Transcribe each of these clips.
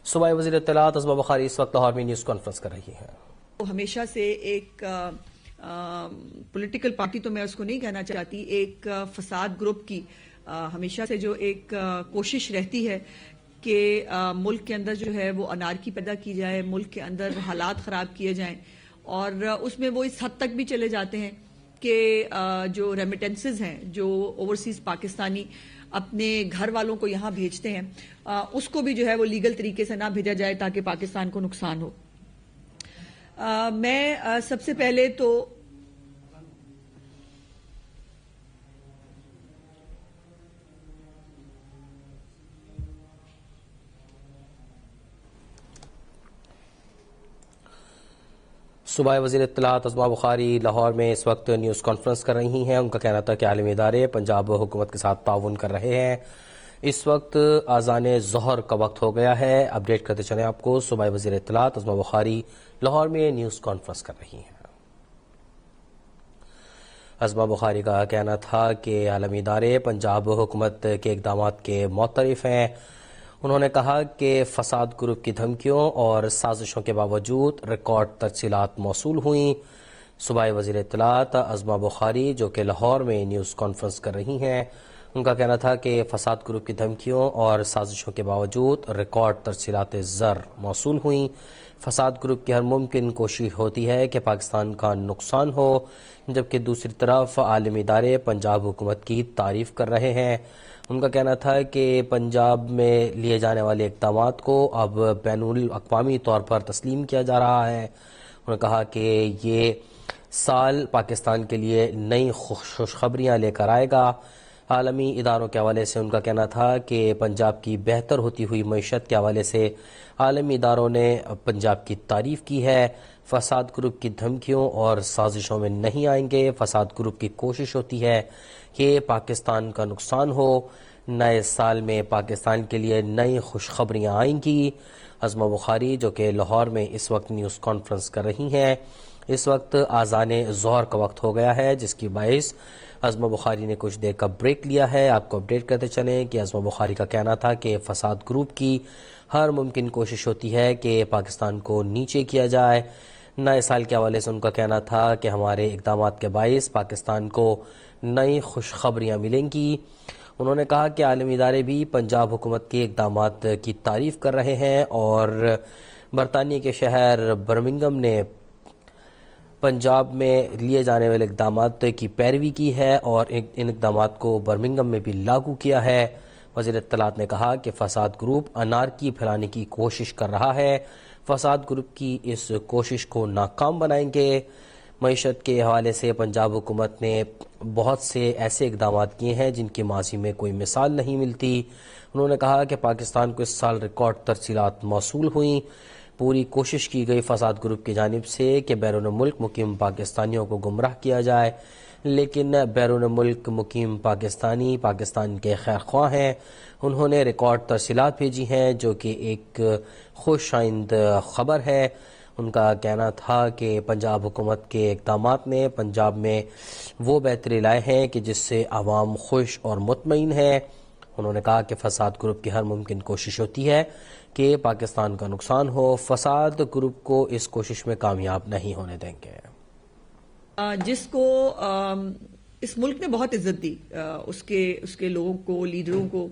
صوبائی وزیر اطلاعات عظمہ بخاری اس وقت لاہور میں نیوز کانفرنس کر رہی ہیں۔ ہمیشہ سے ایک پولیٹیکل پارٹی تو میں اس کو نہیں کہنا چاہتی، ایک فساد گروپ کی ہمیشہ سے جو ایک کوشش رہتی ہے کہ ملک کے اندر جو ہے وہ انارکی پیدا کی جائے، ملک کے اندر حالات خراب کیے جائیں، اور اس میں وہ اس حد تک بھی چلے جاتے ہیں کہ جو ریمیٹنسز ہیں جو اوورسیز پاکستانی اپنے گھر والوں کو یہاں بھیجتے ہیں اس کو بھی جو ہے وہ لیگل طریقے سے نہ بھیجا جائے تاکہ پاکستان کو نقصان ہو۔ میں سب سے پہلے تو صوبائی وزیر اطلاعات عظمہ بخاری لاہور میں اس وقت نیوز کانفرنس کر رہی ہیں۔ ان کا کہنا تھا کہ عالمی ادارے پنجاب حکومت کے ساتھ تعاون کر رہے ہیں۔ اس وقت اذان ظہر کا وقت ہو گیا ہے۔ اپڈیٹ کرتے چلیں آپ کو۔ صوبائی وزیر اطلاعات عظمہ بخاری لاہور میں نیوز کانفرنس کر رہی ہیں۔ عظمہ بخاری کا کہنا تھا کہ عالمی ادارے پنجاب حکومت کے اقدامات کے معترف ہیں۔ انہوں نے کہا کہ فساد گروپ کی دھمکیوں اور سازشوں کے باوجود ریکارڈ تفصیلات موصول ہوئیں۔ صوبائی وزیر اطلاعات عظمہ بخاری جو کہ لاہور میں نیوز کانفرنس کر رہی ہیں، ان کا کہنا تھا کہ فساد گروپ کی دھمکیوں اور سازشوں کے باوجود ریکارڈ تفصیلات زر موصول ہوئیں۔ فساد گروپ کی ہر ممکن کوشش ہوتی ہے کہ پاکستان کا نقصان ہو، جبکہ دوسری طرف عالمی ادارے پنجاب حکومت کی تعریف کر رہے ہیں۔ ان کا کہنا تھا کہ پنجاب میں لیے جانے والے اقدامات کو اب بین الاقوامی طور پر تسلیم کیا جا رہا ہے۔ انہوں نے کہا کہ یہ سال پاکستان کے لیے نئی خوشخبریاں لے کر آئے گا۔ عالمی اداروں کے حوالے سے ان کا کہنا تھا کہ پنجاب کی بہتر ہوتی ہوئی معیشت کے حوالے سے عالمی اداروں نے پنجاب کی تعریف کی ہے۔ فساد گروپ کی دھمکیوں اور سازشوں میں نہیں آئیں گے۔ فساد گروپ کی کوشش ہوتی ہے کہ پاکستان کا نقصان ہو۔ نئے سال میں پاکستان کے لیے نئی خوشخبریاں آئیں گی۔ عظمہ بخاری جو کہ لاہور میں اس وقت نیوز کانفرنس کر رہی ہیں، اس وقت اذان ظہر کا وقت ہو گیا ہے، جس کی باعث عظمہ بخاری نے کچھ دیر کا بریک لیا ہے۔ آپ کو اپڈیٹ کرتے چلیں کہ عظمہ بخاری کا کہنا تھا کہ فساد گروپ کی ہر ممکن کوشش ہوتی ہے کہ پاکستان کو نیچے کیا جائے۔ نئے سال کے حوالے سے ان کا کہنا تھا کہ ہمارے اقدامات کے باعث پاکستان کو نئی خوشخبریاں ملیں گی۔ انہوں نے کہا کہ عالمی ادارے بھی پنجاب حکومت کے اقدامات کی تعریف کر رہے ہیں اور برطانیہ کے شہر برمنگھم نے پنجاب میں لیے جانے والے اقدامات کی پیروی کی ہے اور ان اقدامات کو برمنگھم میں بھی لاگو کیا ہے۔ وزیر اطلاعات نے کہا کہ فساد گروپ انارکی پھیلانے کی کوشش کر رہا ہے۔ فساد گروپ کی اس کوشش کو ناکام بنائیں گے۔ معیشت کے حوالے سے پنجاب حکومت نے بہت سے ایسے اقدامات کیے ہیں جن کی ماضی میں کوئی مثال نہیں ملتی۔ انہوں نے کہا کہ پاکستان کو اس سال ریکارڈ تفصیلات موصول ہوئیں۔ پوری کوشش کی گئی فساد گروپ کی جانب سے کہ بیرون ملک مقیم پاکستانیوں کو گمراہ کیا جائے، لیکن بیرون ملک مقیم پاکستانی پاکستان کے خیر خواہ ہیں۔ انہوں نے ریکارڈ تفصیلات بھیجی ہیں جو کہ ایک خوش آئند خبر ہے۔ ان کا کہنا تھا کہ پنجاب حکومت کے اقدامات نے پنجاب میں وہ بہتری لائے ہیں کہ جس سے عوام خوش اور مطمئن ہے۔ انہوں نے کہا کہ فساد گروپ کی ہر ممکن کوشش ہوتی ہے کہ پاکستان کا نقصان ہو۔ فساد گروپ کو اس کوشش میں کامیاب نہیں ہونے دیں گے۔ جس کو اس ملک نے بہت عزت دی، اس کے لوگوں کو، لیڈروں کو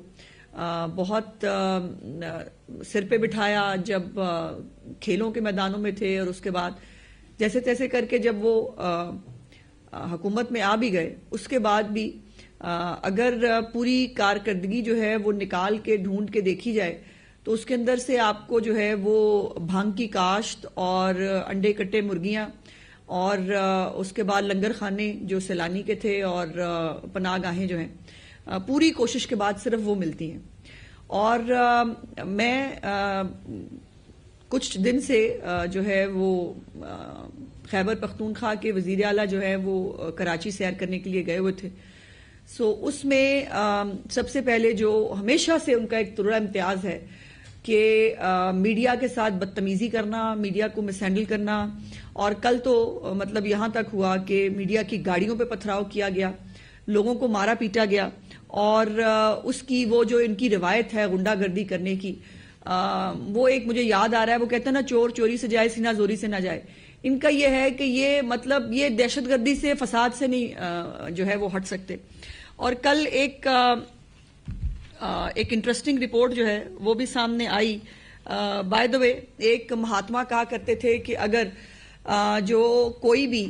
بہت سر پہ بٹھایا جب کھیلوں کے میدانوں میں تھے، اور اس کے بعد جیسے تیسے کر کے جب وہ حکومت میں آ بھی گئے، اس کے بعد بھی اگر پوری کارکردگی جو ہے وہ نکال کے ڈھونڈ کے دیکھی جائے تو اس کے اندر سے آپ کو جو ہے وہ بھانگ کی کاشت اور انڈے کٹے مرغیاں اور اس کے بعد لنگر خانے جو سیلانی کے تھے اور پناہ گاہیں جو ہیں، پوری کوشش کے بعد صرف وہ ملتی ہیں۔ اور میں کچھ دن سے جو ہے وہ خیبر پختونخوا کے وزیر اعلیٰ جو ہے وہ کراچی سیر کرنے کے لیے گئے ہوئے تھے۔ اس میں سب سے پہلے جو ہمیشہ سے ان کا ایک طرح امتیاز ہے کہ میڈیا کے ساتھ بدتمیزی کرنا، میڈیا کو مس ہینڈل کرنا، اور کل تو مطلب یہاں تک ہوا کہ میڈیا کی گاڑیوں پہ پتھراؤ کیا گیا، لوگوں کو مارا پیٹا گیا، اور اس کی وہ جو ان کی روایت ہے غنڈہ گردی کرنے کی، وہ ایک مجھے یاد آ رہا ہے، وہ کہتے ہیں نا چور چوری سے جائے سینہ زوری سے نہ جائے. ان کا یہ ہے کہ یہ مطلب یہ دہشت گردی سے فساد سے نہیں جو ہے وہ ہٹ سکتے. اور کل ایک انٹرسٹنگ رپورٹ جو ہے وہ بھی سامنے آئی. بائی دا وے ایک مہاتما کہا کرتے تھے کہ اگر جو کوئی بھی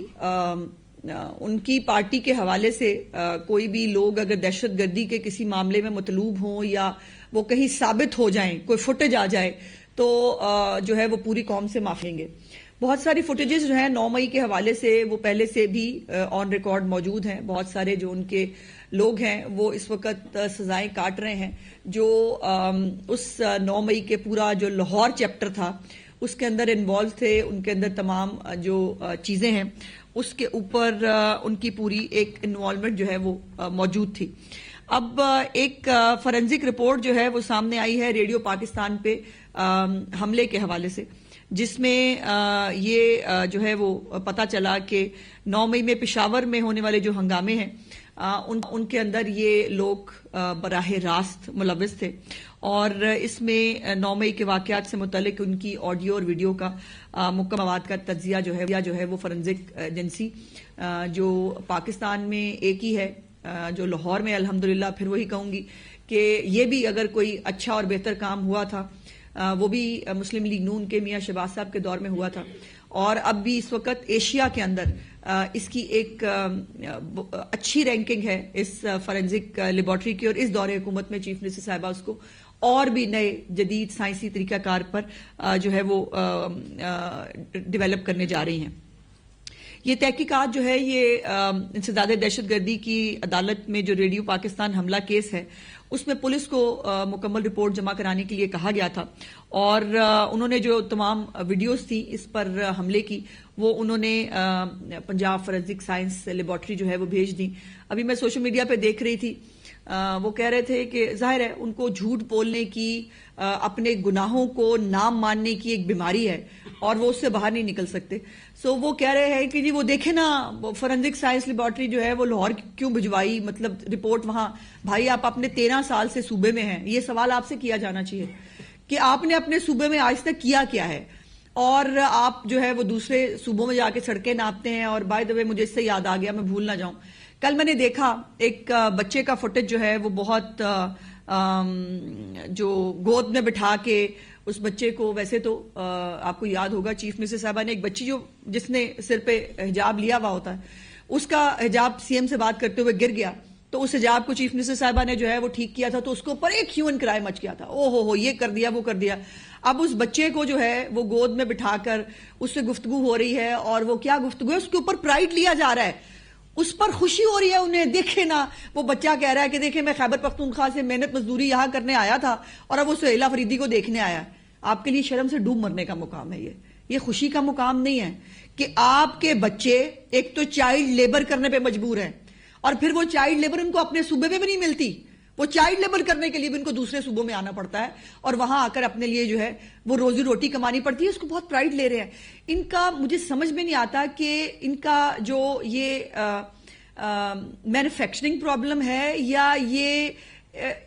ان کی پارٹی کے حوالے سے کوئی بھی لوگ اگر دہشت گردی کے کسی معاملے میں مطلوب ہوں یا وہ کہیں ثابت ہو جائیں، کوئی فوٹیج آ جائے تو جو ہے وہ پوری قوم سے معافی لیں گے. بہت ساری فوٹیجز جو ہیں 9 مئی کے حوالے سے وہ پہلے سے بھی آن ریکارڈ موجود ہیں. بہت سارے جو ان کے لوگ ہیں وہ اس وقت سزائیں کاٹ رہے ہیں. جو اس 9 مئی کے پورا جو لاہور چیپٹر تھا اس کے اندر انوالو تھے، ان کے اندر تمام جو چیزیں ہیں اس کے اوپر ان کی پوری ایک انوالومنٹ جو ہے وہ موجود تھی. اب ایک فورینزک رپورٹ جو ہے وہ سامنے آئی ہے ریڈیو پاکستان پہ حملے کے حوالے سے، جس میں یہ جو ہے وہ پتہ چلا کہ 9 مئی میں پشاور میں ہونے والے جو ہنگامے ہیں ان کے اندر یہ لوگ براہ راست ملوث تھے. اور اس میں 9 مئی کے واقعات سے متعلق ان کی آڈیو اور ویڈیو کا مکمل مواد کا تجزیہ جو ہے وہ فورینزک ایجنسی جو پاکستان میں ایک ہی ہے، جو لاہور میں الحمدللہ پھر وہی کہوں گی کہ یہ بھی اگر کوئی اچھا اور بہتر کام ہوا تھا وہ بھی مسلم لیگ نون کے میاں شہباز صاحب کے دور میں ہوا تھا. اور اب بھی اس وقت ایشیا کے اندر اس کی ایک اچھی رینکنگ ہے اس فورینزک لیبارٹری کی، اور اس دور حکومت میں چیف منسٹر صاحبہ اس کو اور بھی نئے جدید سائنسی طریقہ کار پر جو ہے وہ ڈیولپ کرنے جا رہی ہیں. یہ تحقیقات جو ہے یہ انسداد دہشت گردی کی عدالت میں جو ریڈیو پاکستان حملہ کیس ہے اس میں پولیس کو مکمل رپورٹ جمع کرانے کے لیے کہا گیا تھا، اور انہوں نے جو تمام ویڈیوز تھی اس پر حملے کی وہ انہوں نے پنجاب فورینزک سائنس لیبارٹری جو ہے وہ بھیج دی. ابھی میں سوشل میڈیا پہ دیکھ رہی تھی، وہ کہہ رہے تھے کہ ظاہر ہے ان کو جھوٹ بولنے کی، اپنے گناہوں کو نام ماننے کی ایک بیماری ہے اور وہ اس سے باہر نہیں نکل سکتے. سو وہ کہہ رہے ہیں کہ جی وہ دیکھیں نا فورینزک سائنس لیبارٹری جو ہے وہ لاہور کیوں بھجوائی، مطلب رپورٹ وہاں. بھائی آپ اپنے 13 سال سے صوبے میں ہیں، یہ سوال آپ سے کیا جانا چاہیے کہ آپ نے اپنے صوبے میں آج تک کیا ہے، اور آپ جو ہے وہ دوسرے صوبوں میں جا کے سڑکیں ناپتے ہیں. اور بائی دا وے مجھے اس سے یاد آ گیا، میں بھول نہ جاؤں، کل میں نے دیکھا ایک بچے کا فوٹیج جو ہے وہ بہت جو گود میں بٹھا کے اس بچے کو، ویسے تو آپ کو یاد ہوگا چیف منسٹر صاحبہ نے ایک بچی جس نے سر پہ حجاب لیا ہوا ہوتا ہے، اس کا حجاب سی ایم سے بات کرتے ہوئے گر گیا تو اس حجاب کو چیف منسٹر صاحبہ نے جو ہے وہ ٹھیک کیا تھا، تو اس کے اوپر ایک ہیومن کرائم مچ گیا تھا، او ہو یہ کر دیا وہ کر دیا. اب اس بچے کو جو ہے وہ گود میں بٹھا کر اس سے گفتگو ہو رہی ہے، اور وہ کیا گفتگو ہے، اس کے اوپر پرائڈ لیا جا رہا ہے، اس پر خوشی ہو رہی ہے انہیں. دیکھیں نا وہ بچہ کہہ رہا ہے کہ دیکھیں میں خیبر پختونخوا سے محنت مزدوری یہاں کرنے آیا تھا اور اب وہ سہیلا فریدی کو دیکھنے آیا. آپ کے لیے شرم سے ڈوب مرنے کا مقام ہے، یہ خوشی کا مقام نہیں ہے کہ آپ کے بچے ایک تو چائلڈ لیبر کرنے پہ مجبور ہیں، اور پھر وہ چائلڈ لیبر ان کو اپنے صوبے میں بھی نہیں ملتی، وہ چائلڈ لیبر کرنے کے لیے بھی ان کو دوسرے صوبوں میں آنا پڑتا ہے اور وہاں آ کر اپنے لیے جو ہے وہ روزی روٹی کمانی پڑتی ہے. اس کو بہت پرائڈ لے رہے ہیں. ان کا مجھے سمجھ میں نہیں آتا کہ ان کا جو یہ مینوفیکچرنگ پرابلم ہے یا یہ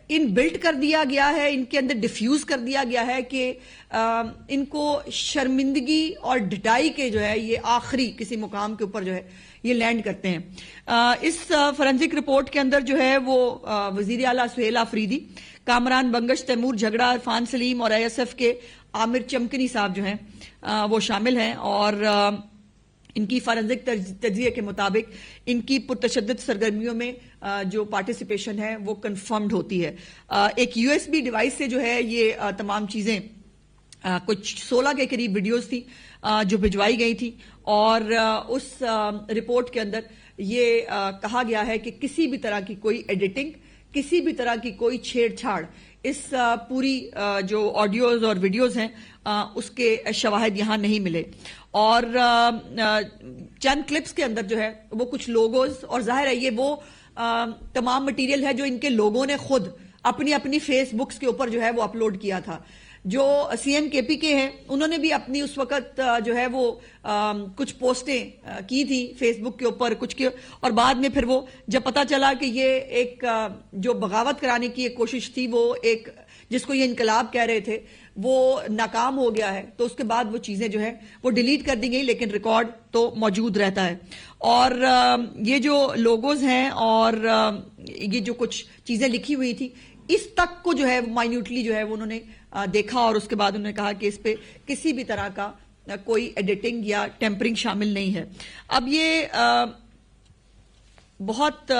ان بلٹ کر دیا گیا ہے، ان کے اندر ڈیفیوز کر دیا گیا ہے کہ ان کو شرمندگی اور ڈٹائی کے جو ہے یہ آخری کسی مقام کے اوپر جو ہے یہ لینڈ کرتے ہیں. اس فورینزک رپورٹ کے اندر جو ہے وہ وزیر اعلیٰ سہیلا فریدی، کامران بنگش، تیمور جھگڑا، عرفان سلیم اور ISF کے عامر چمکنی صاحب جو ہیں وہ شامل ہیں، اور ان کی فورینزک تجزیے کے مطابق ان کی پرتشدد سرگرمیوں میں جو پارٹیسپیشن ہے وہ کنفرمڈ ہوتی ہے. ایک USB ڈیوائس سے جو ہے یہ تمام چیزیں، کچھ 16 کے قریب ویڈیوز تھی جو بھجوائی گئی تھی، اور اس رپورٹ کے اندر یہ کہا گیا ہے کہ کسی بھی طرح کی کوئی ایڈیٹنگ، کسی بھی طرح کی کوئی چھیڑ چھاڑ اس پوری جو آڈیوز اور ویڈیوز ہیں اس کے شواہد یہاں نہیں ملے. اور چند کلپس کے اندر جو ہے وہ کچھ لوگوز، اور ظاہر ہے یہ وہ تمام مٹیریل ہے جو ان کے لوگوں نے خود اپنی فیس بکس کے اوپر جو ہے وہ اپلوڈ کیا تھا. جو CM KP کے ہیں انہوں نے بھی اپنی اس وقت جو ہے وہ کچھ پوسٹیں کی تھی فیس بک کے اوپر کچھ کی، اور بعد میں پھر وہ جب پتا چلا کہ یہ ایک جو بغاوت کرانے کی ایک کوشش تھی، وہ ایک جس کو یہ انقلاب کہہ رہے تھے وہ ناکام ہو گیا ہے، تو اس کے بعد وہ چیزیں جو ہے وہ ڈیلیٹ کر دی گئی، لیکن ریکارڈ تو موجود رہتا ہے. اور یہ جو لوگوز ہیں اور یہ جو کچھ چیزیں لکھی ہوئی تھی اس تک کو جو ہے مائنیوٹلی جو ہے وہ انہوں نے دیکھا، اور اس کے بعد انہوں نے کہا کہ اس پہ کسی بھی طرح کا کوئی ایڈیٹنگ یا ٹیمپرنگ شامل نہیں ہے. اب یہ بہت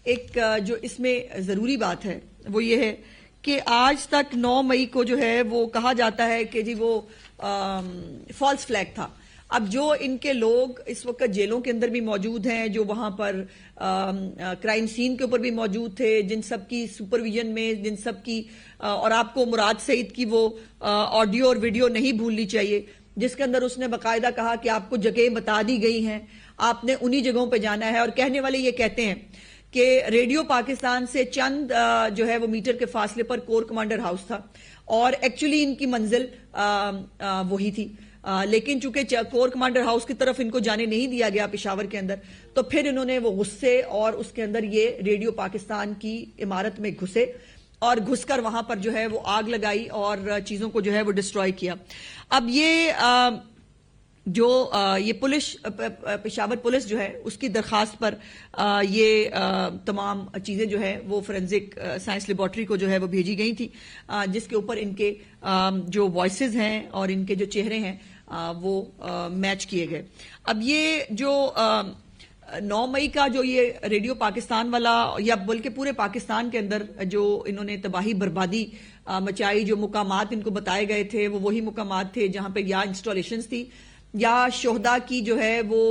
ایک جو اس میں ضروری بات ہے وہ یہ ہے کہ آج تک 9 مئی کو جو ہے وہ کہا جاتا ہے کہ جی وہ فالس فلیگ تھا. اب جو ان کے لوگ اس وقت جیلوں کے اندر بھی موجود ہیں، جو وہاں پر کرائم سین کے اوپر بھی موجود تھے، جن سب کی سپرویژن میں، جن سب کی اور آپ کو مراد سعید کی وہ آڈیو اور ویڈیو نہیں بھولنی چاہیے جس کے اندر اس نے باقاعدہ کہا کہ آپ کو جگہیں بتا دی گئی ہیں، آپ نے انہی جگہوں پہ جانا ہے. اور کہنے والے یہ کہتے ہیں کہ ریڈیو پاکستان سے چند جو ہے وہ میٹر کے فاصلے پر کور کمانڈر ہاؤس تھا، اور ایکچولی ان کی منزل وہی تھی، لیکن چونکہ کور کمانڈر ہاؤس کی طرف ان کو جانے نہیں دیا گیا پشاور کے اندر، تو پھر انہوں نے وہ غصے اور اس کے اندر یہ ریڈیو پاکستان کی عمارت میں گھسے اور گھس کر وہاں پر جو ہے وہ آگ لگائی اور چیزوں کو جو ہے وہ ڈسٹروائے کیا. اب یہ جو یہ پشاور پولیس جو ہے اس کی درخواست پر یہ تمام چیزیں جو ہے وہ فورینزک سائنس لیبارٹری کو جو ہے وہ بھیجی گئی تھی، جس کے اوپر ان کے جو وائسز ہیں اور ان کے جو چہرے ہیں وہ میچ کیے گئے. اب یہ جو 9 مئی کا جو یہ ریڈیو پاکستان والا یا بلکہ پورے پاکستان کے اندر جو انہوں نے تباہی بربادی مچائی، جو مقامات ان کو بتائے گئے تھے وہ وہی مقامات تھے جہاں پہ یا انسٹالیشنز تھی یا شہداء کی جو ہے وہ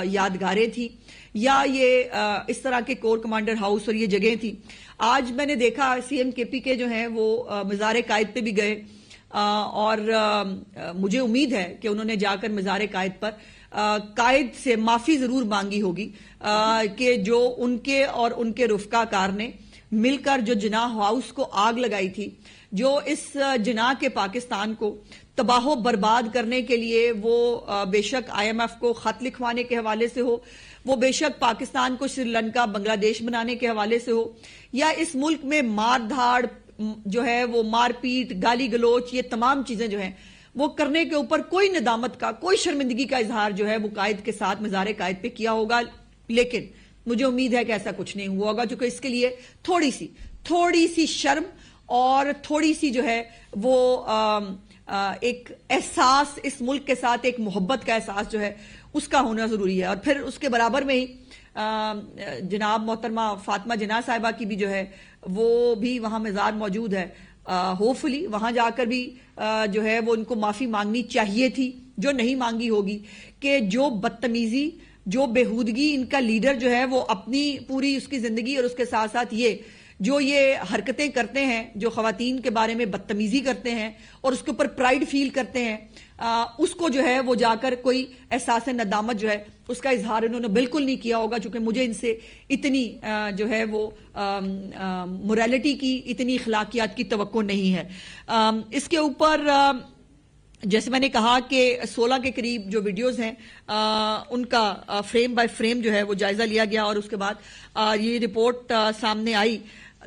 یادگاریں تھی یا یہ اس طرح کے کور کمانڈر ہاؤس اور یہ جگہیں تھی. آج میں نے دیکھا سی ایم کے پی کے جو ہیں وہ مزار قائد پہ بھی گئے، اور مجھے امید ہے کہ انہوں نے جا کر مزار قائد پر قائد سے معافی ضرور مانگی ہوگی کہ جو ان کے اور ان کے رفقا کار نے مل کر جو جناح ہاؤس کو آگ لگائی تھی، جو اس جناح کے پاکستان کو تباہ و برباد کرنے کے لیے وہ بے شک آئی ایم ایف کو خط لکھوانے کے حوالے سے ہو، وہ بے شک پاکستان کو سری لنکا بنگلہ دیش بنانے کے حوالے سے ہو، یا اس ملک میں مار دھاڑ جو ہے وہ مار پیٹ گالی گلوچ یہ تمام چیزیں جو ہیں وہ کرنے کے اوپر کوئی ندامت کا کوئی شرمندگی کا اظہار جو ہے وہ قائد کے ساتھ مزار قائد پہ کیا ہوگا. لیکن مجھے امید ہے کہ ایسا کچھ نہیں ہوا ہوگا، چونکہ اس کے لیے تھوڑی سی شرم اور تھوڑی سی جو ہے وہ ایک احساس، اس ملک کے ساتھ ایک محبت کا احساس جو ہے اس کا ہونا ضروری ہے. اور پھر اس کے برابر میں ہی جناب محترمہ فاطمہ جناح صاحبہ کی بھی جو ہے وہ بھی وہاں مزار موجود ہے. ہوپفلی وہاں جا کر بھی جو ہے وہ ان کو معافی مانگنی چاہیے تھی، جو نہیں مانگی ہوگی، کہ جو بدتمیزی جو بےہودگی ان کا لیڈر جو ہے وہ اپنی پوری اس کی زندگی اور اس کے ساتھ ساتھ یہ حرکتیں کرتے ہیں، جو خواتین کے بارے میں بدتمیزی کرتے ہیں اور اس کے اوپر پرائیڈ فیل کرتے ہیں، اس کو جو ہے وہ جا کر کوئی احساس ندامت جو ہے اس کا اظہار انہوں نے بالکل نہیں کیا ہوگا، چونکہ مجھے ان سے اتنی جو ہے وہ موریلٹی کی، اتنی اخلاقیات کی توقع نہیں ہے. اس کے اوپر جیسے میں نے کہا کہ 16 کے قریب جو ویڈیوز ہیں ان کا فریم بائی فریم جو ہے وہ جائزہ لیا گیا، اور اس کے بعد یہ رپورٹ سامنے آئی.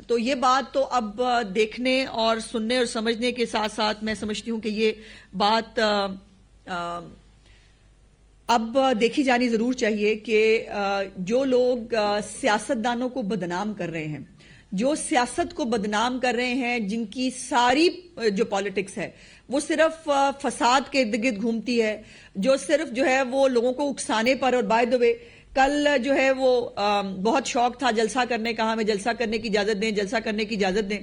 تو یہ بات تو اب دیکھنے اور سننے اور سمجھنے کے ساتھ ساتھ میں سمجھتی ہوں کہ یہ بات اب دیکھی جانی ضرور چاہیے کہ جو لوگ سیاستدانوں کو بدنام کر رہے ہیں، جو سیاست کو بدنام کر رہے ہیں، جن کی ساری جو پالیٹکس ہے وہ صرف فساد کے ارد گرد گھومتی ہے، جو صرف جو ہے وہ لوگوں کو اکسانے پر، اور بائی دی وے کل جو ہے وہ بہت شوق تھا جلسہ کرنے کا، ہمیں جلسہ کرنے کی اجازت دیں، جلسہ کرنے کی اجازت دیں،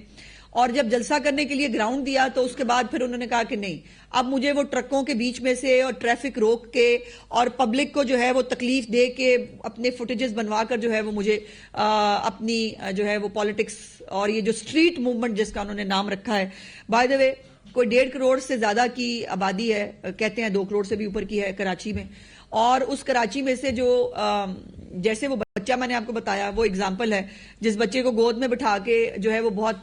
اور جب جلسہ کرنے کے لیے گراؤنڈ دیا تو اس کے بعد پھر انہوں نے کہا کہ نہیں، اب مجھے وہ ٹرکوں کے بیچ میں سے اور ٹریفک روک کے اور پبلک کو جو ہے وہ تکلیف دے کے اپنے فوٹیجز بنوا کر جو ہے وہ مجھے اپنی جو ہے وہ پالیٹکس اور یہ جو اسٹریٹ موومنٹ جس کا انہوں نے نام رکھا ہے، بائی دی وے کوئی 1.5 کروڑ سے زیادہ کی آبادی ہے، کہتے ہیں 2 کروڑ سے بھی اوپر کی ہے کراچی میں، اور اس کراچی میں سے جو جیسے وہ بچہ میں نے آپ کو بتایا وہ اگزامپل ہے، جس بچے کو گود میں بٹھا کے جو ہے وہ بہت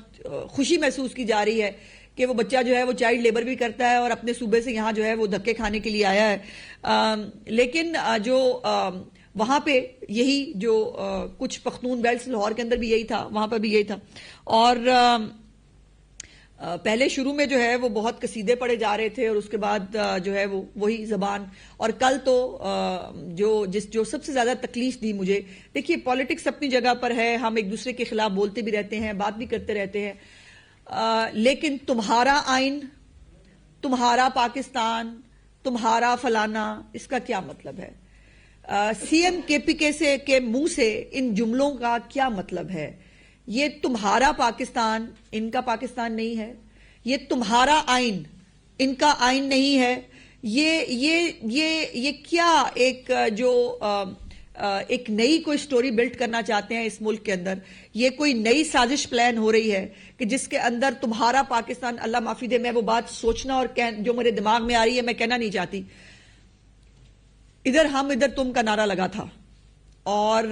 خوشی محسوس کی جا رہی ہے کہ وہ بچہ جو ہے وہ چائلڈ لیبر بھی کرتا ہے اور اپنے صوبے سے یہاں جو ہے وہ دھکے کھانے کے لیے آیا ہے. لیکن جو وہاں پہ یہی جو کچھ پختون بیلٹس لاہور کے اندر بھی یہی تھا، وہاں پہ بھی یہی تھا، اور پہلے شروع میں جو ہے وہ بہت قصیدے پڑھے جا رہے تھے اور اس کے بعد جو ہے وہ وہی زبان. اور کل تو جو سب سے زیادہ تکلیف دی مجھے، دیکھیے پالیٹکس اپنی جگہ پر ہے، ہم ایک دوسرے کے خلاف بولتے بھی رہتے ہیں، بات بھی کرتے رہتے ہیں، لیکن تمہارا آئین، تمہارا پاکستان، تمہارا فلانا، اس کا کیا مطلب ہے؟ سی ایم کے پی کے منہ سے ان جملوں کا کیا مطلب ہے؟ یہ تمہارا پاکستان ان کا پاکستان نہیں ہے، یہ تمہارا آئین ان کا آئین نہیں ہے. یہ کیا ایک نئی کوئی سٹوری بلڈ کرنا چاہتے ہیں اس ملک کے اندر؟ یہ کوئی نئی سازش پلان ہو رہی ہے کہ جس کے اندر تمہارا پاکستان، اللہ معافی دے میں وہ بات سوچنا اور جو میرے دماغ میں آ رہی ہے میں کہنا نہیں چاہتی. ادھر ہم ادھر تم کا نعرہ لگا تھا اور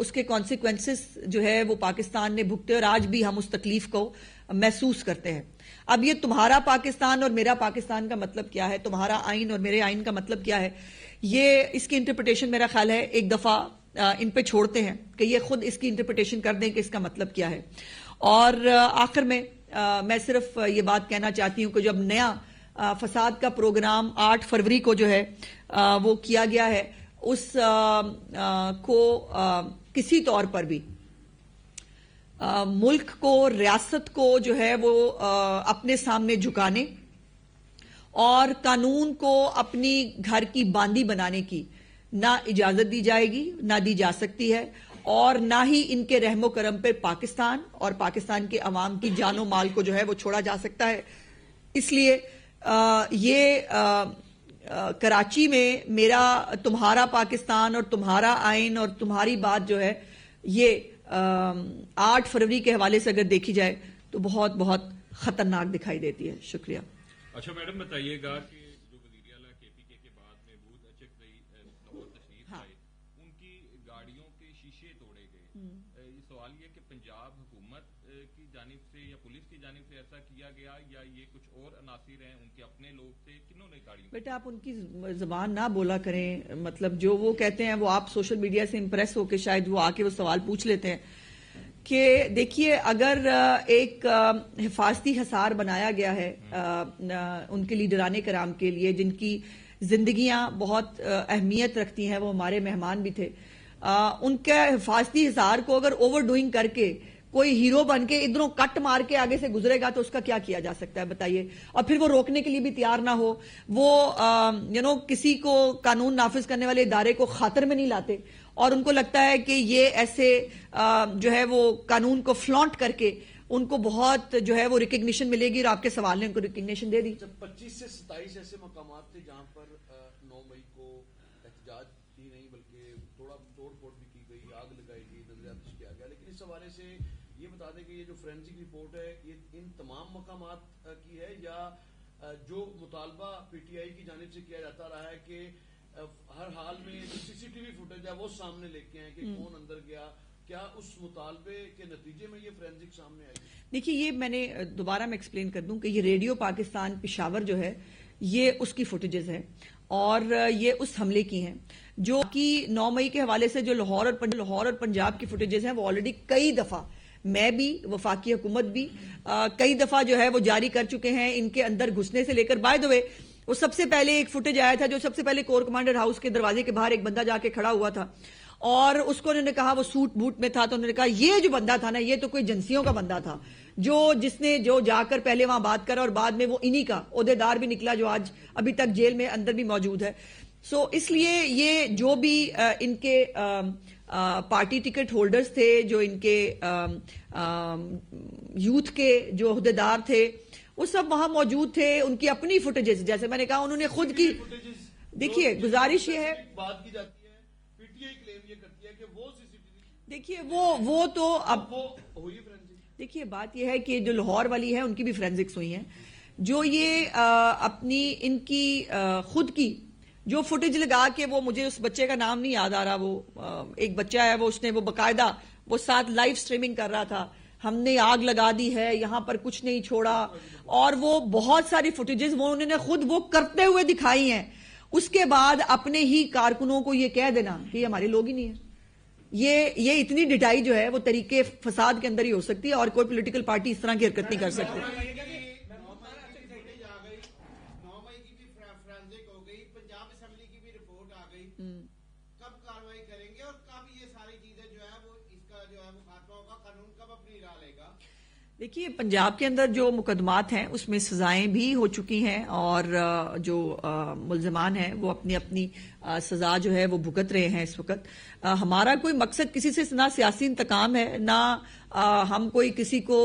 اس کے کانسیکوینسز جو ہے وہ پاکستان نے بھگتے اور آج بھی ہم اس تکلیف کو محسوس کرتے ہیں. اب یہ تمہارا پاکستان اور میرا پاکستان کا مطلب کیا ہے؟ تمہارا آئین اور میرے آئین کا مطلب کیا ہے؟ یہ اس کی انٹرپریٹیشن میرا خیال ہے ایک دفعہ ان پہ چھوڑتے ہیں کہ یہ خود اس کی انٹرپریٹیشن کر دیں کہ اس کا مطلب کیا ہے. اور آخر میں میں صرف یہ بات کہنا چاہتی ہوں کہ جب نیا فساد کا پروگرام 8 فروری کو جو ہے وہ کیا گیا ہے، اس کو کسی طور پر بھی ملک کو، ریاست کو جو ہے وہ اپنے سامنے جھکانے اور قانون کو اپنی گھر کی باندی بنانے کی نہ اجازت دی جائے گی، نہ دی جا سکتی ہے، اور نہ ہی ان کے رحم و کرم پہ پاکستان اور پاکستان کے عوام کی جان و مال کو جو ہے وہ چھوڑا جا سکتا ہے. اس لیے یہ کراچی میں میرا تمہارا پاکستان اور تمہارا آئین اور تمہاری بات جو ہے یہ 8 فروری کے حوالے سے اگر دیکھی جائے تو بہت بہت خطرناک دکھائی دیتی ہے. شکریہ. اچھا میڈم بتائیے گا کہ جو وزیر اعلیٰ کے پی کے بعد میں محمود اچک زئی لاہور تشریف لائے، ان کی گاڑیوں کے شیشے توڑے گئے. یہ سوال یہ کہ پنجاب حکومت کی جانب سے یا پولیس کی جانب سے ایسا کیا گیا یا یہ کچھ اور عناصر ہیں ان کے اپنے لوگ تھے؟ کنہوں نے گاڑیوں؟ بیٹا آپ ان کی زبان نہ بولا کریں، مطلب جو وہ کہتے ہیں وہ آپ سوشل میڈیا سے امپریس ہو کے شاید وہ آ کے وہ سوال پوچھ لیتے ہیں. کہ دیکھیے اگر ایک حفاظتی حصار بنایا گیا ہے ان کے لیڈران کرام کے لیے جن کی زندگیاں بہت اہمیت رکھتی ہیں، وہ ہمارے مہمان بھی تھے، ان کے حفاظتی حصار کو اگر اوور ڈوئنگ کر کے کوئی ہیرو بن کے ادھروں کٹ مار کے آگے سے گزرے گا تو اس کا کیا کیا جا سکتا ہے بتائیے؟ اور پھر وہ روکنے کے لیے بھی تیار نہ ہو، وہ کسی کو قانون نافذ کرنے والے ادارے کو خاطر میں نہیں لاتے اور ان کو لگتا ہے کہ یہ ایسے جو ہے وہ قانون کو فلانٹ کر کے ان کو بہت جو ہے وہ ریکگنیشن ملے گی، اور آپ کے سوال نے ان کو ریکگنیشن دے دی. 25 سے 27 ایسے مقامات تھے جہاں پر 9 مئی کو احتجاج ہی نہیں بلکہ تھوڑا توڑ پھوڑ بھی کی گئی، آگ لگائی گئی، نظر آتش کیا گیا. لیکن اس حوالے سے یہ بتا دیں کہ یہ جو فورینسک رپورٹ ہے یہ ان تمام مقامات کی ہے یا جو مطالبہ پی ٹی آئی کی جانب سے کیا جاتا رہا ہے کہ ہر حال میں جو سی سی ٹی وی فوٹیج ہے وہ سامنے لے کے آئیں کہ کون اندر گیا، کیا اس مطالبے کے نتیجے میں یہ فورینسک سامنے آئی؟ دیکھیے یہ میں نے دوبارہ میں ایکسپلین کر دوں کہ یہ ریڈیو پاکستان پشاور جو ہے یہ اس کی فوٹیجز ہیں اور یہ اس حملے کی ہیں جو کہ 9 مئی کے حوالے سے جو لاہور اور پنجاب کی فوٹیجز ہیں وہ آلریڈی کئی دفعہ میں بھی وفاقی حکومت بھی کئی دفعہ جو ہے وہ جاری کر چکے ہیں. ان کے اندر گھسنے سے لے کر بائی دا وے وہ سب سے پہلے ایک فوٹیج آیا تھا جو سب سے پہلے کور کمانڈر ہاؤس کے دروازے کے باہر ایک بندہ جا کے کھڑا ہوا تھا اور اس کو انہوں نے کہا وہ سوٹ بوٹ میں تھا تو انہوں نے کہا یہ جو بندہ تھا نا یہ تو کوئی ایجنسیوں کا بندہ تھا جس نے جا کر پہلے وہاں بات کرا اور بعد میں وہ انہی کا عہدیدار بھی نکلا جو آج ابھی تک جیل میں اندر بھی موجود ہے. سو اس لیے یہ جو بھی ان کے پارٹی ٹکٹ ہولڈرز تھے، جو ان کے یوتھ کے جو عہدیدار تھے وہ سب وہاں موجود تھے. ان کی اپنی فوٹیجز جیسے میں نے کہا انہوں نے خود کی. دیکھیے گزارش یہ ہے، بات کی جاتی ہے پی ٹی آئی کلیم یہ کرتی ہے کہ وہ سی سی ٹی وی، دیکھیے وہ تو اب وہ ہوئی فورینسک. دیکھیے بات یہ ہے کہ جو لاہور والی ہے ان کی بھی فورینسکس ہوئی ہیں. جو یہ اپنی ان کی خود کی جو فوٹیج لگا کے وہ مجھے اس بچے کا نام نہیں یاد آ رہا، وہ ایک بچہ ہے وہ اس نے وہ باقاعدہ وہ ساتھ لائیو سٹریمنگ کر رہا تھا، ہم نے آگ لگا دی ہے یہاں پر کچھ نہیں چھوڑا، اور وہ بہت ساری فوٹیجز وہ انہوں نے خود وہ کرتے ہوئے دکھائی ہیں. اس کے بعد اپنے ہی کارکنوں کو یہ کہہ دینا کہ یہ ہمارے لوگ ہی نہیں ہیں. یہ اتنی ڈٹائی جو ہے وہ طریقے فساد کے اندر ہی ہو سکتی ہے اور کوئی پولیٹیکل پارٹی اس طرح کی حرکت نہیں کر سکتی. 9 مئی کی بھی فرانزک ہو گئی, پنجاب اسمبلی کی بھی رپورٹ آ گئی, کب کاروائی کریں گے اور کب یہ ساری چیزیں جو ہے وہ اس کا جو ہے وہ خاتمہ ہوگا, قانون کب اپنی راہ لے گا؟ دیکھیے پنجاب کے اندر جو مقدمات ہیں اس میں سزائیں بھی ہو چکی ہیں اور جو ملزمان ہیں وہ اپنی اپنی سزا جو ہے وہ بھگت رہے ہیں اس وقت. ہمارا کوئی مقصد کسی سے نہ سیاسی انتقام ہے, نہ ہم کوئی کسی کو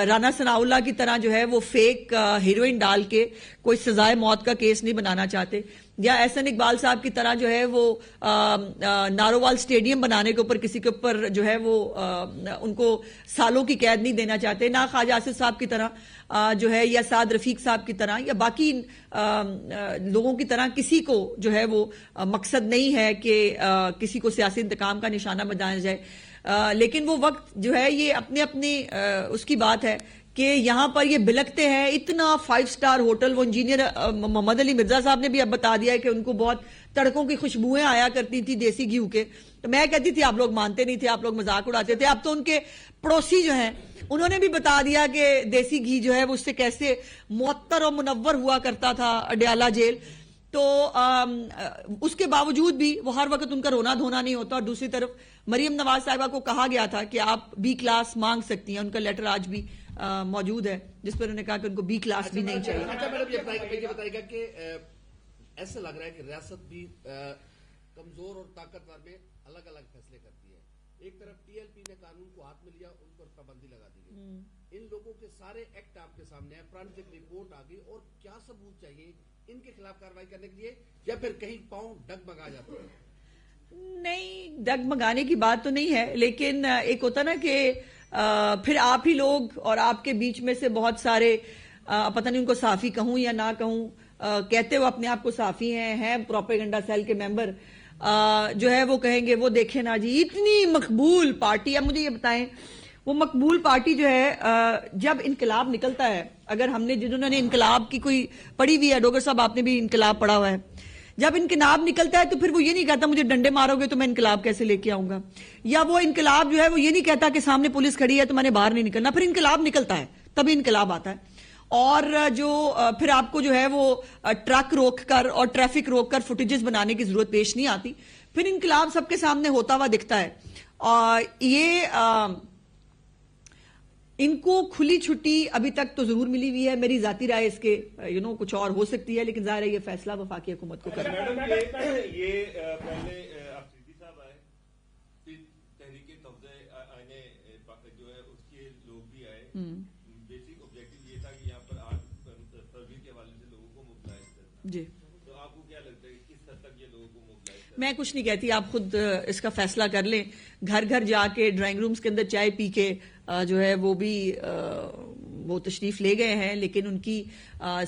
رانا ثناء اللہ کی طرح جو ہے وہ فیک ہیروئن ڈال کے کوئی سزائے موت کا کیس نہیں بنانا چاہتے, یا احسن اقبال صاحب کی طرح جو ہے وہ نارووال سٹیڈیم بنانے کے اوپر کسی کے اوپر جو ہے وہ ان کو سالوں کی قید نہیں دینا چاہتے, نہ خواجہ آصف صاحب کی طرح جو ہے یا سعد رفیق صاحب کی طرح یا باقی لوگوں کی طرح کسی کو جو ہے وہ مقصد نہیں ہے کہ کسی کو سیاسی انتقام کا نشانہ بنایا جائے. لیکن وہ وقت جو ہے یہ اپنے اپنے اس کی بات ہے کہ یہاں پر یہ بلکتے ہیں اتنا 5 سٹار ہوٹل. وہ انجینئر محمد علی مرزا صاحب نے بھی اب بتا دیا ہے کہ ان کو بہت تڑکوں کی خوشبوئیں آیا کرتی تھی دیسی گھیو کے. تو میں کہتی تھی آپ لوگ مانتے نہیں تھے, آپ لوگ مذاق اڑاتے تھے. اب تو ان کے پڑوسی جو ہیں انہوں نے بھی بتا دیا کہ دیسی گھی جو ہے وہ اس سے کیسے معطر اور منور ہوا کرتا تھا اڈیالہ جیل. تو اس کے باوجود بھی وہ ہر وقت ان کا رونا دھونا نہیں ہوتا. اور دوسری طرف مریم نواز صاحبہ کو کہا گیا تھا کہ آپ بی کلاس مانگ سکتی ہیں, ان کا لیٹر آج بھی موجود ہے جس پر انہوں نے کہا کہ ان کو بی کلاس بھی نہیں چاہیے. اچھا میڈم یہ بتائیے گا کہ ایسا لگ رہا ہے کہ ریاست بھی کمزور اور طاقتور میں الگ الگ فیصلے کرتی ہے. ایک طرف ٹی ایل پی نے قانون کو ہاتھ میں لیا, ان پر پابندی لگا دی گئی. ان لوگوں کے سارے ایکٹ آپ کے سامنے ہیں, فرانزک رپورٹ آ گئی, اور کیا ثبوت چاہیے ان کے خلاف کاروائی کرنے کے لیے, یا پھر کہیں پاؤں ڈگمگا جاتے ہیں؟ نہیں, ڈگمگانے کی بات تو نہیں ہے, لیکن ایک ہوتا نا کہ پھر آپ ہی لوگ اور آپ کے بیچ میں سے بہت سارے پتہ نہیں ان کو صحافی کہوں یا نہ کہوں, کہتے وہ اپنے آپ کو صحافی ہیں پروپیگنڈا سیل کے ممبر, جو ہے وہ کہیں گے وہ دیکھیں نا جی اتنی مقبول پارٹی. اب مجھے یہ بتائیں وہ مقبول پارٹی جو ہے جب انقلاب نکلتا ہے, اگر ہم نے جنہوں نے انقلاب کی کوئی پڑھی ہوئی ہے, ڈوگر صاحب آپ نے بھی انقلاب پڑھا ہوا ہے, جب انقلاب نکلتا ہے تو پھر وہ یہ نہیں کہتا مجھے ڈنڈے مارو گے تو میں انقلاب کیسے لے کے آؤں گا, یا وہ انقلاب جو ہے وہ یہ نہیں کہتا کہ سامنے پولیس کھڑی ہے تو میں نے باہر نہیں نکلنا. پھر انقلاب نکلتا ہے تبھی انقلاب آتا ہے. اور جو پھر آپ کو جو ہے وہ ٹرک روک کر اور ٹریفک روک کر فوٹیجز بنانے کی ضرورت پیش نہیں آتی, پھر انقلاب سب کے سامنے ہوتا ہوا دکھتا ہے. یہ ان کو کھلی چھٹی ابھی تک تو ضرور ملی ہوئی ہے. میری ذاتی رائے اس کے کچھ اور ہو سکتی ہے, لیکن ظاہر ہے یہ فیصلہ وفاقی حکومت کو کرنا. یہ پہلے افریدی صاحب آئے, پھر تحریک تفضہ آئینے جو ہے اس کے لوگ بھی آئے. بیسک آبجیکٹو یہ تھا کہ یہاں پر 8 فروری کے حوالے سے لوگوں کو موبلائز کرنا. جی, تو آپ کو کیا لگتا ہے کس حد تک یہ لوگوں کو موبلائز کرنا؟ میں کچھ نہیں کہتی, آپ خود اس کا فیصلہ کر لیں. گھر گھر جا کے ڈرائنگ رومز کے اندر چائے پی کے جو ہے وہ بھی وہ تشریف لے گئے ہیں, لیکن ان کی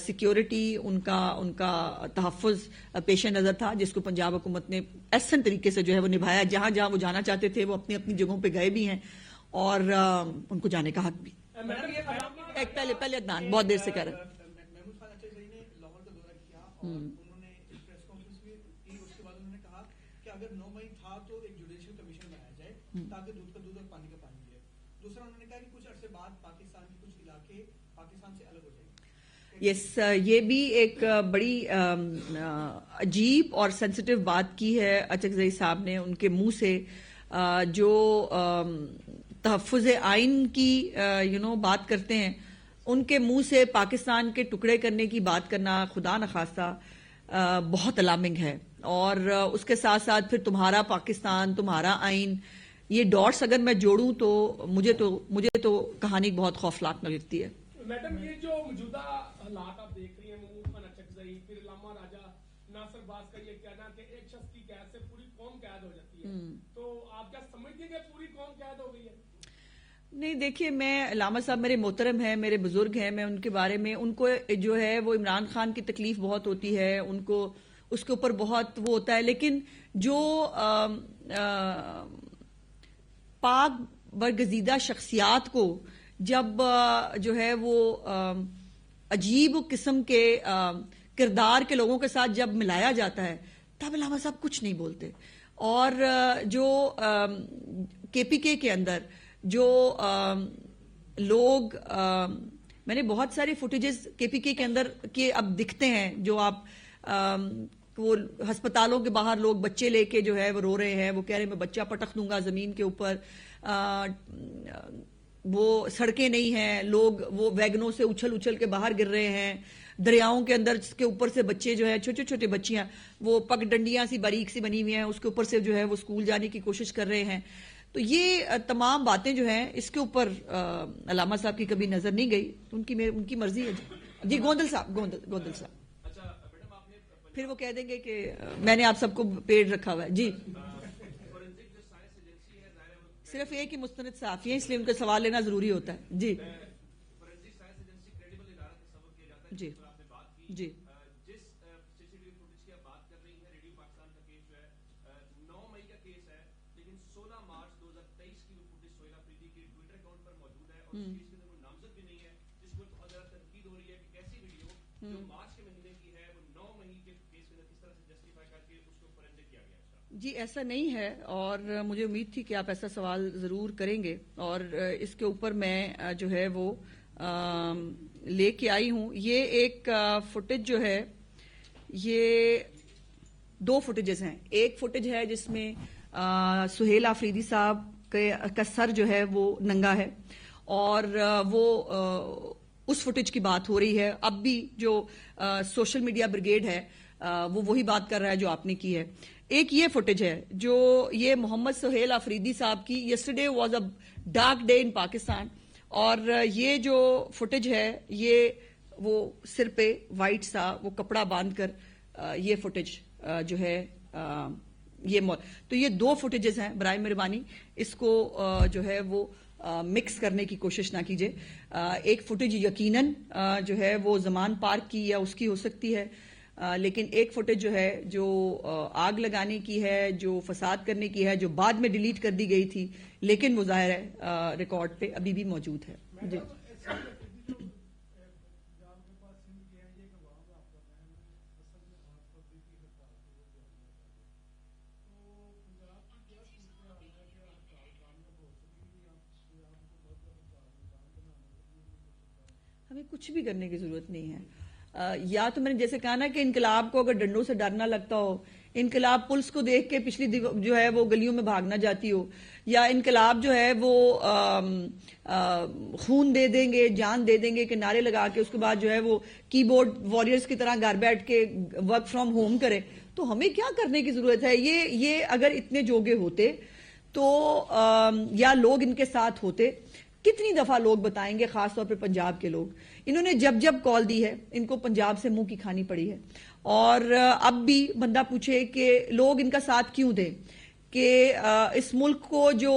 سیکیورٹی, ان کا تحفظ پیش نظر تھا, جس کو پنجاب حکومت نے احسن طریقے سے جو ہے وہ نبھایا. جہاں جہاں وہ جانا چاہتے تھے وہ اپنی اپنی جگہوں پہ گئے بھی ہیں, اور ان کو جانے کا حق بھی. پہلے عدنان بہت دیر سے کہہ رہے ہیں. محمود خان اچھائی نے لاہور کا دورہ کیا اور انہوں نے پریس کانفرنس بھی کی. اس کے بعد انہوں نے کہا کہ اگر 9 مئی تھا تو ایک جوڈیشل کمیشن بنایا جائے تاکہ دودھ کا دودھ اور پانی کا پانی ملے. دوسرا انہوں نے کہا کہ کچھ عرصے بعد پاکستان کے کچھ علاقے پاکستان سے الگ ہو جائیں گے. یس, یہ بھی ایک بڑی عجیب اور سینسٹیو بات کی ہے اچکزئی صاحب نے. ان کے منہ سے جو تحفظ آئین کی بات کرتے ہیں, ان کے منہ سے پاکستان کے ٹکڑے کرنے کی بات کرنا خدا نخواستہ بہت الارمنگ ہے. اور اس کے ساتھ ساتھ پھر تمہارا پاکستان, تمہارا آئین, یہ ڈاٹس اگر میں جوڑوں تو مجھے تو کہانی بہت خوفناک لگتی ہے. میڈم یہ جو موجودہ حالات آپ دیکھ رہی ہیں, محمود خان اچکزئی, پھر علامہ راجہ ناصر باز کا یہ کہنا کہ ایک شخص کی قید سے پوری قوم قید ہو جاتی ہے, تو آپ کیا سمجھتے ہیں کہ پوری قوم قید ہو گئی ہے؟ نہیں, دیکھیے میں علامہ صاحب میرے محترم ہیں, میرے بزرگ ہیں, میں ان کے بارے میں, ان کو جو ہے وہ عمران خان کی تکلیف بہت ہوتی ہے, ان کو اس کے اوپر بہت وہ ہوتا ہے, لیکن جو پاک برگزیدہ شخصیات کو جب جو ہے وہ عجیب قسم کے کردار کے لوگوں کے ساتھ جب ملایا جاتا ہے تب علامہ صاحب کچھ نہیں بولتے. اور جو کے پی کے اندر جو لوگ میں نے بہت سارے فوٹیجز کے پی کے اندر کے اب دکھتے ہیں جو آپ وہ ہسپتالوں کے باہر لوگ بچے لے کے جو ہے وہ رو رہے ہیں, وہ کہہ رہے ہیں میں بچہ پٹک دوں گا زمین کے اوپر, وہ سڑکیں نہیں ہیں, لوگ وہ ویگنوں سے اچھل اچھل کے باہر گر رہے ہیں, دریاؤں کے اندر کے اوپر سے بچے جو ہے چھوٹے چھوٹے بچیاں وہ پگ ڈنڈیاں سی باریک سی بنی ہوئی ہیں اس کے اوپر سے جو ہے وہ اسکول جانے کی کوشش کر رہے ہیں. تو یہ تمام باتیں جو ہیں اس کے اوپر علامہ صاحب کی کبھی نظر نہیں گئی, ان کی مرضی ہے. جی گوندل صاحب پھر وہ کہہ دیں گے کہ میں نے آپ سب کو پیڑ رکھا ہوا ہے. جی صرف ایک ہی مستند صحافی ہیں اس لیے ان کا سوال لینا ضروری ہوتا ہے. جی جی جی جی ایسا نہیں ہے, اور مجھے امید تھی کہ آپ ایسا سوال ضرور کریں گے, اور اس کے اوپر میں جو ہے وہ لے کے آئی ہوں. یہ ایک فوٹیج جو ہے, یہ 2 فوٹیجز ہیں. ایک فوٹیج ہے جس میں سہیل آفریدی صاحب کا سر جو ہے وہ ننگا ہے, اور وہ اس فوٹیج کی بات ہو رہی ہے. اب بھی جو سوشل میڈیا بریگیڈ ہے وہ وہی بات کر رہا ہے جو آپ نے کی ہے. ایک یہ فوٹیج ہے جو یہ محمد سہیل آفریدی صاحب کی yesterday was a dark day in Pakistan, اور یہ جو فوٹیج ہے یہ وہ سر پہ وائٹ سا وہ کپڑا باندھ کر یہ فوٹیج جو ہے تو یہ 2 فوٹیجز ہیں. برائے مہربانی اس کو جو ہے وہ مکس کرنے کی کوشش نہ کیجیے. ایک فوٹیج یقیناً جو ہے وہ زمان پارک کی یا اس کی ہو سکتی ہے, لیکن ایک فوٹیج جو ہے جو آگ لگانے کی ہے, جو فساد کرنے کی ہے, جو بعد میں ڈیلیٹ کر دی گئی تھی, لیکن وہ ظاہر ہے ریکارڈ پہ ابھی بھی موجود ہے. جی ہمیں کچھ بھی کرنے کی ضرورت نہیں ہے. یا تو میں نے جیسے کہا نا کہ انقلاب کو اگر ڈنڈوں سے ڈرنا لگتا ہو, انقلاب پولیس کو دیکھ کے پچھلی جو ہے وہ گلیوں میں بھاگنا جاتی ہو, یا انقلاب جو ہے وہ خون دے دیں گے, جان دے دیں گے کہ نعرے لگا کے اس کے بعد جو ہے وہ کی بورڈ وارئرز کی طرح گھر بیٹھ کے ورک فرام ہوم کرے, تو ہمیں کیا کرنے کی ضرورت ہے؟ یہ اگر اتنے جوگے ہوتے تو یا لوگ ان کے ساتھ ہوتے, کتنی دفعہ لوگ بتائیں گے, خاص طور پہ پنجاب کے لوگ, انہوں نے جب جب کال دی ہے ان کو پنجاب سے منہ کی کھانی پڑی ہے. اور اب بھی بندہ پوچھے کہ لوگ ان کا ساتھ کیوں دیں, کہ اس ملک کو جو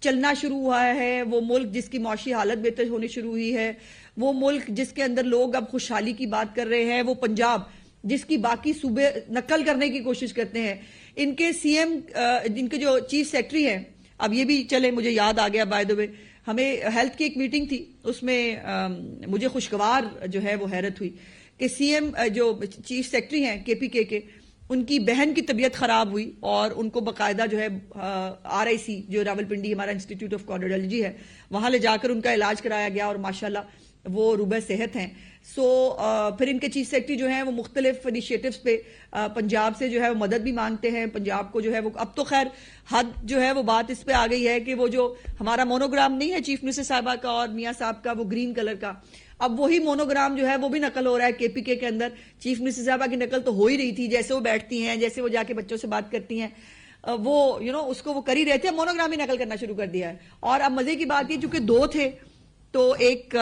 چلنا شروع ہوا ہے, وہ ملک جس کی معاشی حالت بہتر ہونی شروع ہوئی ہے, وہ ملک جس کے اندر لوگ اب خوشحالی کی بات کر رہے ہیں, وہ پنجاب جس کی باقی صوبے نقل کرنے کی کوشش کرتے ہیں. ان کے سی ایم, ان کے جو چیف سیکرٹری ہیں, اب یہ بھی چلے مجھے یاد آ گیا بائی دی وے, ہمیں ہیلتھ کی ایک میٹنگ تھی, اس میں مجھے خوشگوار جو ہے وہ حیرت ہوئی کہ سی ایم جو چیف سیکرٹری ہیں کے پی کے ان کی بہن کی طبیعت خراب ہوئی, اور ان کو باقاعدہ جو ہے آر آئی سی جو راولپنڈی ہمارا انسٹیٹیوٹ آف کارڈیالوجی ہے وہاں لے جا کر ان کا علاج کرایا گیا, اور ماشاءاللہ وہ روبہ صحت ہیں. سو پھر ان کے چیف سیکرٹری جو ہیں وہ مختلف انیشیٹوز پہ پنجاب سے جو ہے وہ مدد بھی مانگتے ہیں. پنجاب کو جو ہے وہ اب تو خیر حد جو ہے وہ بات اس پہ آ گئی ہے کہ وہ جو ہمارا مونوگرام نہیں ہے چیف منسٹر صاحبہ کا اور میاں صاحب کا, وہ گرین کلر کا, اب وہی مونوگرام جو ہے وہ بھی نقل ہو رہا ہے کے پی کے اندر. چیف منسٹر صاحبہ کی نقل تو ہو ہی رہی تھی, جیسے وہ بیٹھتی ہیں, جیسے وہ جا کے بچوں سے بات کرتی ہیں, وہ اس کو وہ کر ہی رہے تھے, مونوگرام ہی نقل کرنا شروع کر دیا ہے. اور اب مزے کی بات یہ چونکہ 2 تھے, تو ایک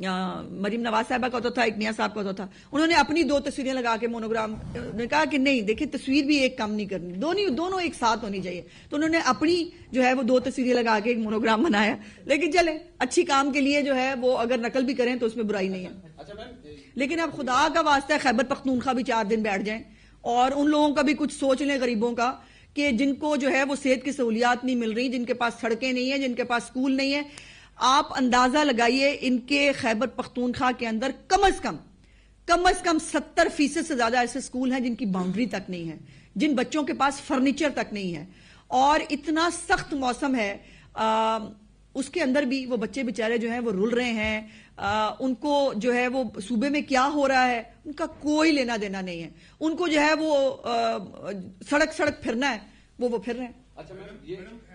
مریم نواز صاحبہ کا ہوتا تھا, ایک میاں صاحب کا ہوتا تھا, انہوں نے اپنی 2 تصویریں لگا کے مونوگرام نے کہا کہ نہیں دیکھیں تصویر بھی ایک کام نہیں کرنی, دونوں ایک ساتھ ہونی چاہیے. تو انہوں نے اپنی جو ہے وہ 2 تصویریں لگا کے ایک مونوگرام بنایا. لیکن چلیں اچھی کام کے لیے جو ہے وہ اگر نقل بھی کریں تو اس میں برائی نہیں ہے. لیکن اب خدا کا واسطہ ہے خیبر پختونخوا بھی 4 دن بیٹھ جائیں, اور ان لوگوں کا بھی کچھ سوچ لیں, غریبوں کا, کہ جن کو جو ہے وہ صحت کی سہولیات نہیں مل رہی, جن کے پاس سڑکیں نہیں ہیں, جن کے پاس اسکول نہیں ہے. آپ اندازہ لگائیے ان کے خیبر پختونخوا کے اندر کم از کم از کم 70% سے زیادہ ایسے اسکول ہیں جن کی باؤنڈری تک نہیں ہے، جن بچوں کے پاس فرنیچر تک نہیں ہے، اور اتنا سخت موسم ہے، اس کے اندر بھی وہ بچے بیچارے جو ہیں وہ رول رہے ہیں، ان کو جو ہے وہ صوبے میں کیا ہو رہا ہے ان کا کوئی لینا دینا نہیں ہے، ان کو جو ہے وہ سڑک پھرنا ہے، وہ پھر رہے ہیں۔ اچھا میم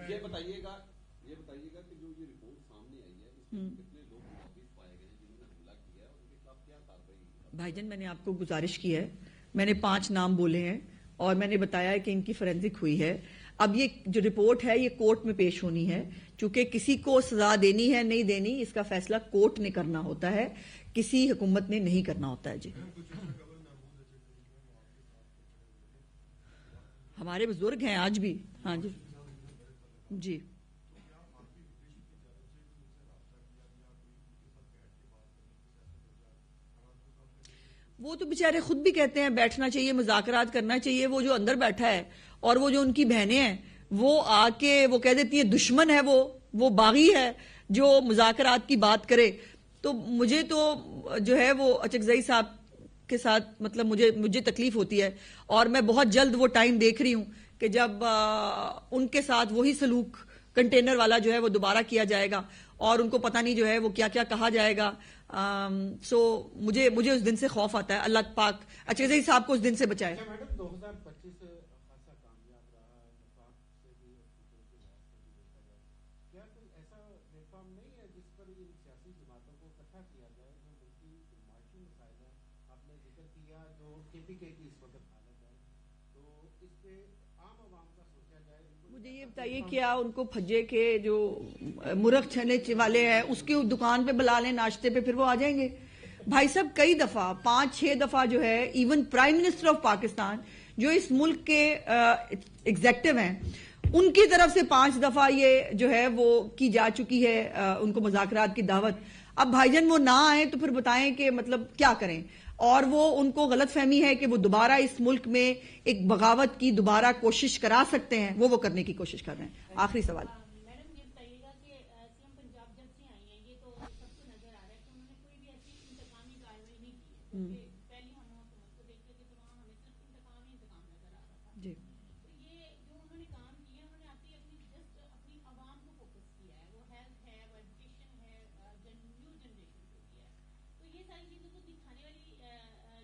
یہ بتائیے گا کہ جو یہ رپورٹ سامنے آئی ہے اس میں کتنے لوگ ملوث پائے گئے ہیں جنہوں نے حملہ کیا ہے اور ان کے خلاف کیا کارروائی؟ بھائی جان میں نے آپ کو گزارش کی ہے، میں نے 5 نام بولے ہیں اور میں نے بتایا ہے کہ ان کی فورینزک ہوئی ہے۔ اب یہ جو رپورٹ ہے یہ کورٹ میں پیش ہونی ہے، چونکہ کسی کو سزا دینی ہے نہیں دینی اس کا فیصلہ کورٹ نے کرنا ہوتا ہے، کسی حکومت نے نہیں کرنا ہوتا ہے۔ جی ہمارے بزرگ ہیں آج بھی، ہاں جی جی وہ تو بیچارے خود بھی کہتے ہیں بیٹھنا چاہیے، مذاکرات کرنا چاہیے۔ وہ جو اندر بیٹھا ہے اور وہ جو ان کی بہنیں ہیں وہ آ کے وہ کہہ دیتی ہیں دشمن ہے، وہ باغی ہے جو مذاکرات کی بات کرے۔ تو مجھے تو جو ہے وہ اچکزئی صاحب کے ساتھ مطلب مجھے تکلیف ہوتی ہے، اور میں بہت جلد وہ ٹائم دیکھ رہی ہوں کہ جب ان کے ساتھ وہی سلوک کنٹینر والا جو ہے وہ دوبارہ کیا جائے گا، اور ان کو پتہ نہیں جو ہے وہ کیا کیا کہا جائے گا۔ سو مجھے اس دن سے خوف آتا ہے، اللہ پاک اچکزئی صاحب کو اس دن سے بچائے۔ میڈم 2025 خاصا کامیاب رہا، نفاق سے بھی کیا کوئی ایسا ریفارم نہیں ہے جس پر ان سیاسی جماعتوں کو اکٹھا کیا جائے جو بلکہ معاشی مسائل ہیں؟ آپ نے ذکر کیا جو KPK کی اس وقت حالت ہے، تو اس پہ عام عوام کا سوچا جائے۔ مجھے یہ بتائیے کیا ان کو پھجے کے جو مرغ چھنے والے ہیں اس کی دکان پہ بلا لیں ناشتے پہ، پھر وہ آ جائیں گے؟ بھائی صاحب کئی دفعہ 5-6 دفعہ جو ہے even prime minister of Pakistan جو اس ملک کے ایگزیکٹو ہیں ان کی طرف سے 5 دفعہ یہ جو ہے وہ کی جا چکی ہے ان کو مذاکرات کی دعوت۔ اب بھائی جان وہ نہ آئیں تو پھر بتائیں کہ مطلب کیا کریں، اور وہ ان کو غلط فہمی ہے کہ وہ دوبارہ اس ملک میں ایک بغاوت کی دوبارہ کوشش کرا سکتے ہیں، وہ کرنے کی کوشش کر رہے ہیں۔ آخری سوال میڈم یہ بتائیے گا کہ CM پنجاب جب سے آئی ہیں یہ تو سب کو نظر آ رہا ہے کہ انہوں نے کوئی بھی ایسی انتقامی کارروائی نہیں کی ہے، پہلی ہم حکومت کو دیکھتے تھے تو وہاں ہمیں صرف انتقام نظر آ رہا تھا۔ جی تو یہ جو انہوں نے کام کیا انہوں نے آتی اپنی عوام کو فوکس کیا ہے، وہ ہیلتھ ہے، وہ ایجوکیشن ہے، نیو جنریشن کو کیا ہے۔ تو یہ ساری چیزیں تو دکھانے والی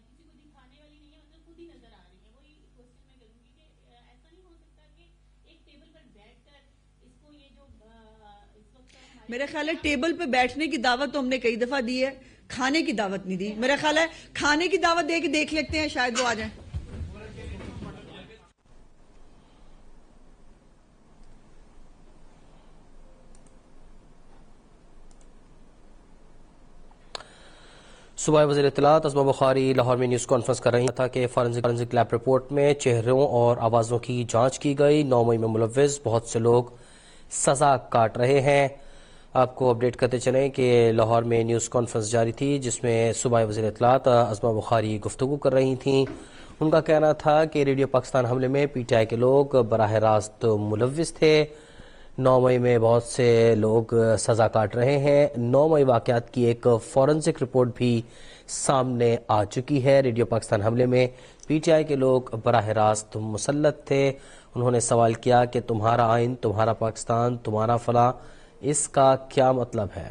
کسی کو دکھانے والی نہیں ہے، مطلب خود ہی نظر آ رہی ہیں۔ وہی کوشچن میں کروں گی کہ ایسا نہیں ہو سکتا کہ ایک ٹیبل پر بیٹھ کر اس کو یہ جو اس وقت میرا خیال ہے ٹیبل پہ بیٹھنے کی دعوت تو ہم نے کئی دفعہ دی ہے، کھانے کی دعوت نہیں دی۔ میرا خیال ہے کھانے کی دعوت دے کے دیکھ لیتے ہیں، شاید وہ آ جائیں۔ صوبائی وزیر اطلاعات اسما بخاری لاہور میں نیوز کانفرنس کر رہی تھا کہ فورنزک لیب رپورٹ میں چہروں اور آوازوں کی جانچ کی گئی، 9 مئی میں ملوث بہت سے لوگ سزا کاٹ رہے ہیں۔ آپ کو اپڈیٹ کرتے چلیں کہ لاہور میں نیوز کانفرنس جاری تھی جس میں صوبائی وزیر اطلاعات اسما بخاری گفتگو کر رہی تھیں۔ ان کا کہنا تھا کہ ریڈیو پاکستان حملے میں PTI کے لوگ براہ راست ملوث تھے۔ 9 مئی میں بہت سے لوگ سزا کاٹ رہے ہیں۔ 9 مئی واقعات کی ایک فورنزک رپورٹ بھی سامنے آ چکی ہے۔ ریڈیو پاکستان حملے میں PTI کے لوگ براہ راست مسلط تھے۔ انہوں نے سوال کیا کہ تمہارا آئین، تمہارا پاکستان، تمہارا فلاں، اس کا کیا مطلب ہے؟